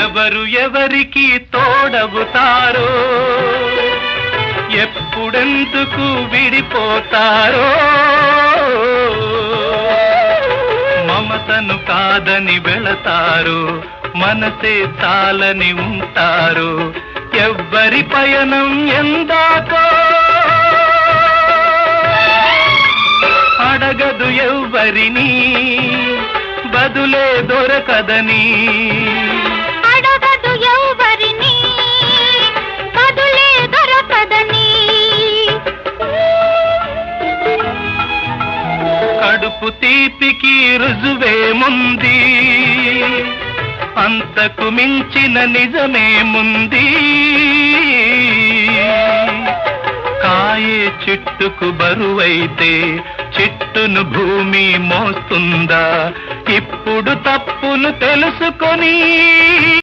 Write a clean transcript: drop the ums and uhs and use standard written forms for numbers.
ఎవరు ఎవరికి తోడవుతారో, ఎప్పుడెందుకు విడిపోతారో, మమతను కాదని వెళతారు, మనసే చాలని ఉంటారు. ఎవ్వరి పయనం ఎందాకో అడగదు ఎవ్వరిని, బదులే దొరకదని. అడగదు ఎవ్వరిని, బదులే దొరకదని. కడుపు తీపికి రుజువేముంది, అంతకు మించిన నిజమేముంది. కాయే చిట్టుకు బరువైతే చిట్టును భూమి మోస్తుందా? ఇప్పుడు తప్పును తెలుసుకొని